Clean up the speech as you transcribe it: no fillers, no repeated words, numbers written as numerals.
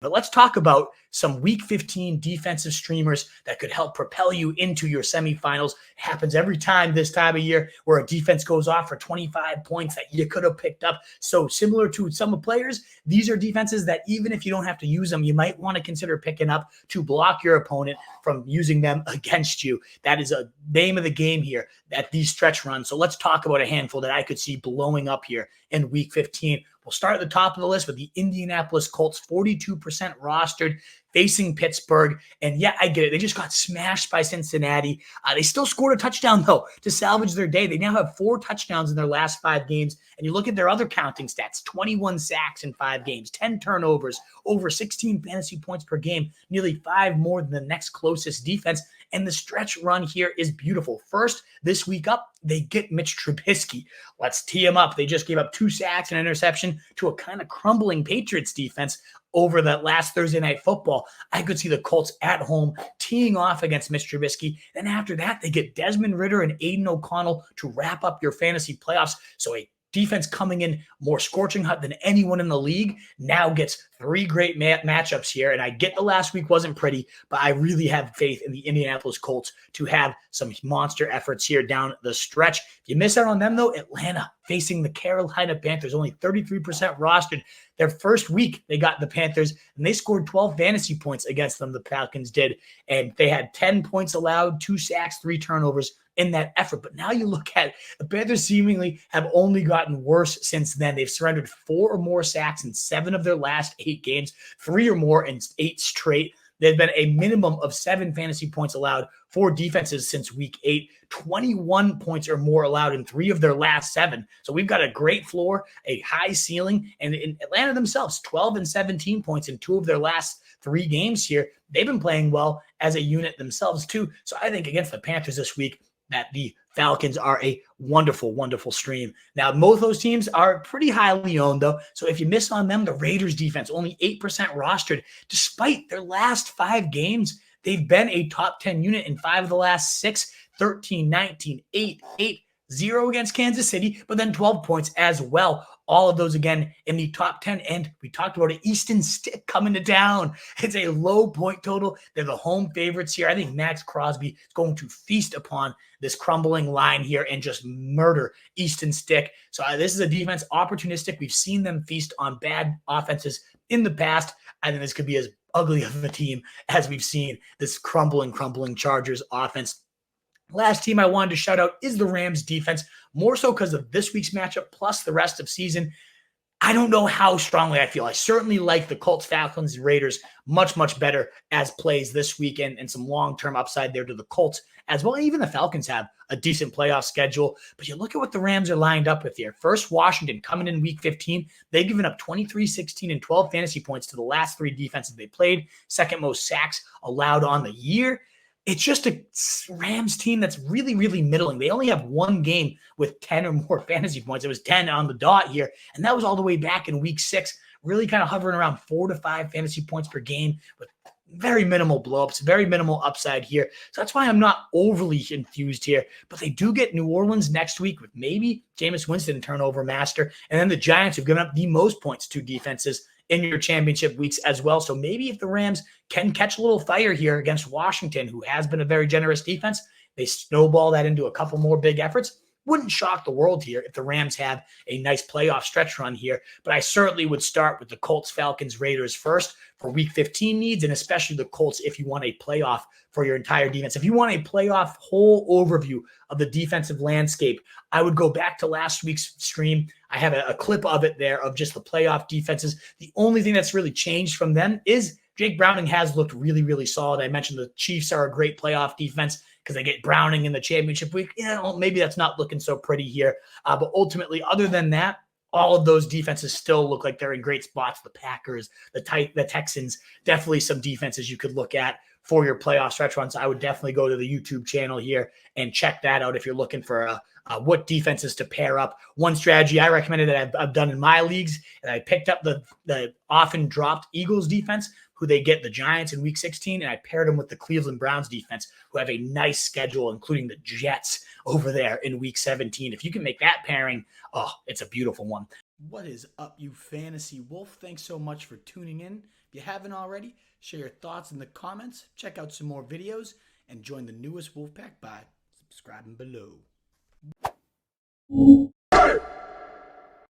But let's talk about some Week 15 defensive streamers that could help propel you into your semifinals. It happens every time this time of year where a defense goes off for 25 points that you could have picked up. So similar to some players, these are defenses that even if you don't have to use them, you might want to consider picking up to block your opponent from using them against you. That is a name of the game here at these stretch runs. So let's talk about a handful that I could see blowing up here in Week 15. We'll start at the top of the list with the Indianapolis Colts, 42% rostered, facing Pittsburgh. And yeah, I get it. They just got smashed by Cincinnati. They still scored a touchdown, though, to salvage their day. They now have 4 touchdowns in their last 5 games. And you look at their other counting stats, 21 sacks in 5 games, 10 turnovers, over 16 fantasy points per game, nearly 5 more than the next closest defense. And the stretch run here is beautiful. First, this week up, they get Mitch Trubisky. Let's tee him up. They just gave up 2 sacks and an interception to a kind of crumbling Patriots defense over that last Thursday Night Football. I could see the Colts at home teeing off against Mitch Trubisky. Then after that, they get Desmond Ridder and Aiden O'Connell to wrap up your fantasy playoffs. So a defense coming in more scorching hot than anyone in the league now gets 3 great matchups here. And I get the last week wasn't pretty, but I really have faith in the Indianapolis Colts to have some monster efforts here down the stretch. If you miss out on them, though, Atlanta facing the Carolina Panthers, only 33% rostered. Their first week, they got the Panthers, and they scored 12 fantasy points against them, the Falcons did. And they had 10 points allowed, 2 sacks, 3 turnovers in that effort. But now you look at the Panthers seemingly have only gotten worse since then. They've surrendered 4 or more sacks in 7 of their last 8 games, 3 or more in 8 straight. There's been a minimum of 7 fantasy points allowed for defenses since week 8, 21 points or more allowed in 3 of their last 7. So we've got a great floor, a high ceiling, and in Atlanta themselves, 12 and 17 points in 2 of their last 3 games here. They've been playing well as a unit themselves too. So I think against the Panthers this week, that the Falcons are a wonderful, wonderful stream. Now, both of those teams are pretty highly owned, though. So if you miss on them, the Raiders defense, only 8% rostered. Despite their last 5 games, they've been a top 10 unit in 5 of the last 6, 13, 19, 8, 8, 0 against Kansas City, but then 12 points as well. All of those, again, in the top 10. And we talked about an Easton Stick coming to town. It's a low point total. They're the home favorites here. I think Max Crosby is going to feast upon this crumbling line here and just murder Easton Stick. So this is a defense opportunistic. We've seen them feast on bad offenses in the past. I think this could be as ugly of a team as we've seen this crumbling Chargers offense. Last team I wanted to shout out is the Rams defense, more so because of this week's matchup plus the rest of season. I don't know how strongly I feel. I certainly like the Colts, Falcons, Raiders much, much better as plays this week and some long-term upside there to the Colts as well. Even the Falcons have a decent playoff schedule. But you look at what the Rams are lined up with here. First, Washington coming in week 15. They've given up 23, 16, and 12 fantasy points to the last 3 defenses they played. Second most sacks allowed on the year. It's just a Rams team that's really, really middling. They only have 1 game with 10 or more fantasy points. It was 10 on the dot here, and that was all the way back in week 6, really kind of hovering around 4 to 5 fantasy points per game with very minimal blowups, very minimal upside here. So that's why I'm not overly enthused here. But they do get New Orleans next week with maybe Jameis Winston turnover master, and then the Giants have given up the most points to defenses in your championship weeks as well. So maybe if the Rams can catch a little fire here against Washington, who has been a very generous defense, they snowball that into a couple more big efforts. Wouldn't shock the world here if the Rams have a nice playoff stretch run here. But I certainly would start with the Colts, Falcons, Raiders first for week 15 needs, and especially the Colts if you want a playoff for your entire defense. If you want a playoff whole overview of the defensive landscape, I would go back to last week's stream. I have a clip of it there of just the playoff defenses. The only thing that's really changed from them is Jake Browning has looked really, really solid. I mentioned the Chiefs are a great playoff defense because they get Browning in the championship week. Maybe that's not looking so pretty here. But ultimately, other than that, all of those defenses still look like they're in great spots. The Packers, the Texans, definitely some defenses you could look at for your playoff stretch runs. I would definitely go to the YouTube channel here and check that out if you're looking for what defenses to pair up. One strategy I recommended that I've done in my leagues, and I picked up the often dropped Eagles defense, who they get the Giants in week 16, and I paired them with the Cleveland Browns defense, who have a nice schedule, including the Jets over there in week 17. If you can make that pairing, it's a beautiful one. What is up, you fantasy wolf? Thanks so much for tuning in. If you haven't already, share your thoughts in the comments, check out some more videos, and join the newest Wolfpack by subscribing below.